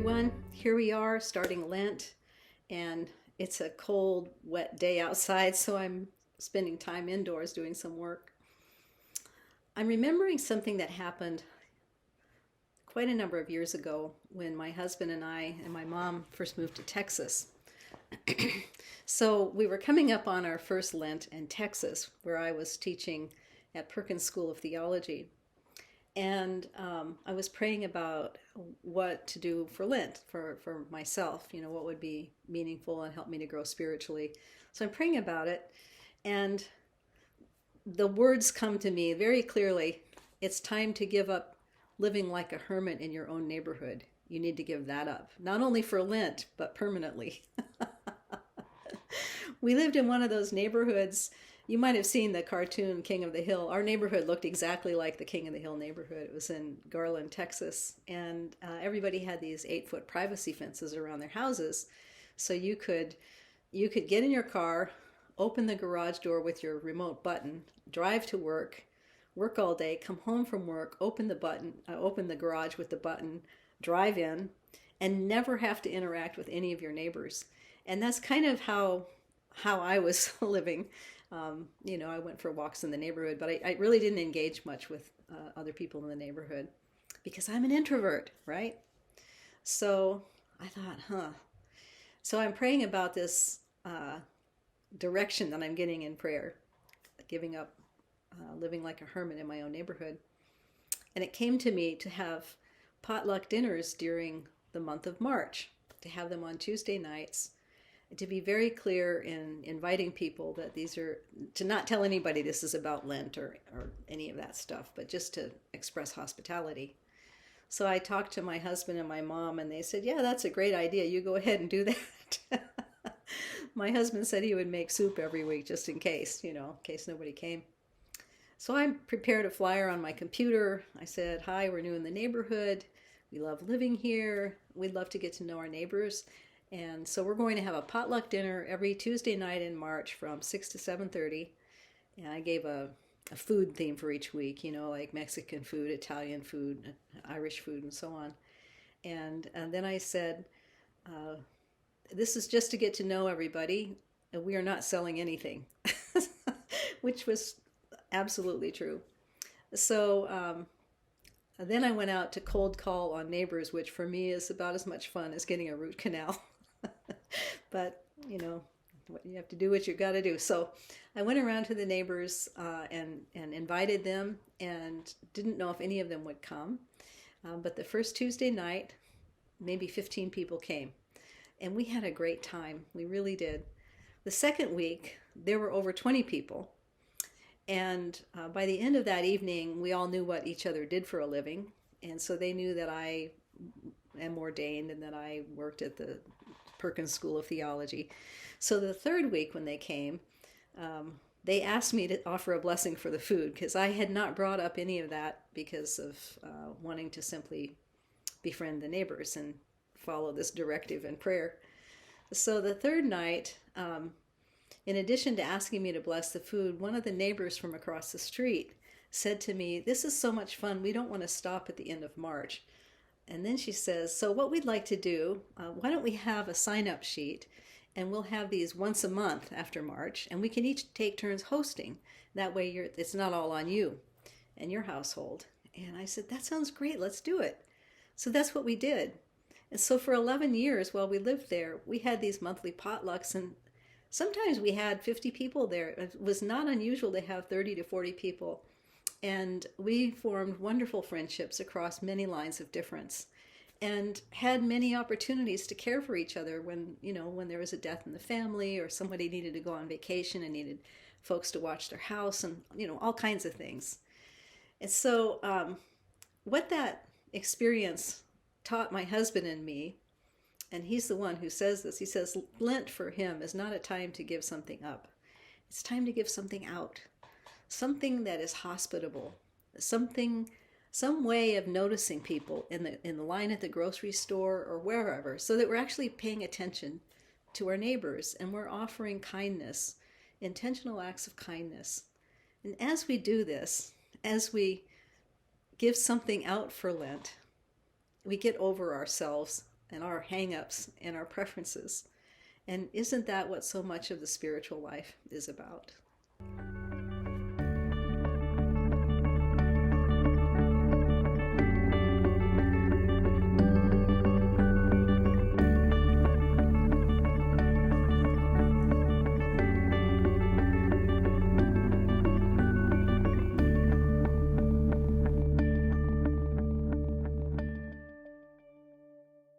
everyone. Here we are starting Lent, and it's a cold, wet day outside, so I'm spending time indoors doing some work. I'm remembering something that happened quite a number of years ago when my husband and I and my mom first moved to Texas. So we were coming up on our first Lent in Texas, where I was teaching at Perkins School of Theology. And I was praying about what to do for Lent for myself, what would be meaningful and help me to grow spiritually. So I'm praying about it, and the words come to me very clearly. It's time to give up living like a hermit in your own neighborhood. You need to give that up, not only for Lent, but permanently. We lived in one of those neighborhoods. You might have seen the cartoon King of the Hill. Our neighborhood looked exactly like the King of the Hill neighborhood. It was in Garland, Texas. And everybody had these 8-foot privacy fences around their houses. So you could get in your car, open the garage door with your remote button, drive to work all day, come home from work, open the garage with the button, drive in, and never have to interact with any of your neighbors. And that's kind of how I was living. I went for walks in the neighborhood, but I really didn't engage much with other people in the neighborhood because I'm an introvert, right? So I thought, So I'm praying about this direction that I'm getting in prayer, giving up living like a hermit in my own neighborhood. And it came to me to have potluck dinners during the month of March, to have them on Tuesday nights, to be very clear in inviting people that these are, to not tell anybody this is about Lent or any of that stuff, but just to express hospitality. So I talked to my husband and my mom, and they said, yeah, that's a great idea. You go ahead and do that. My husband said he would make soup every week just in case nobody came. So I prepared a flyer on my computer. I said, hi, we're new in the neighborhood. We love living here. We'd love to get to know our neighbors. And so we're going to have a potluck dinner every Tuesday night in March from 6 to 7:30. And I gave a food theme for each week, like Mexican food, Italian food, Irish food, and so on. And then I said, this is just to get to know everybody. We are not selling anything, which was absolutely true. So then I went out to cold call on neighbors, which for me is about as much fun as getting a root canal. But, you have to do what you got to do. So I went around to the neighbors and invited them, and didn't know if any of them would come. But the first Tuesday night, maybe 15 people came. And we had a great time. We really did. The second week, there were over 20 people. And by the end of that evening, we all knew what each other did for a living. And so they knew that I am ordained and that I worked at the Perkins School of Theology. So the third week when they came, they asked me to offer a blessing for the food, because I had not brought up any of that because of wanting to simply befriend the neighbors and follow this directive in prayer. So the third night, in addition to asking me to bless the food, one of the neighbors from across the street said to me, this is so much fun, we don't want to stop at the end of March. And then she says, so what we'd like to do, why don't we have a sign-up sheet, and we'll have these once a month after March, and we can each take turns hosting. That way it's not all on you and your household. And I said, that sounds great, let's do it. So that's what we did. And so for 11 years while we lived there, we had these monthly potlucks, and sometimes we had 50 people there. It was not unusual to have 30 to 40 people. And we formed wonderful friendships across many lines of difference, and had many opportunities to care for each other when there was a death in the family, or somebody needed to go on vacation and needed folks to watch their house, and all kinds of things. And so what that experience taught my husband and me, and he's the one who says this, he says Lent for him is not a time to give something up. It's time to give something out. Something that is hospitable, some way of noticing people in the line at the grocery store or wherever, so that we're actually paying attention to our neighbors, and we're offering kindness, intentional acts of kindness. And as we do this, as we give something out for Lent, we get over ourselves and our hang-ups and our preferences. And isn't that what so much of the spiritual life is about?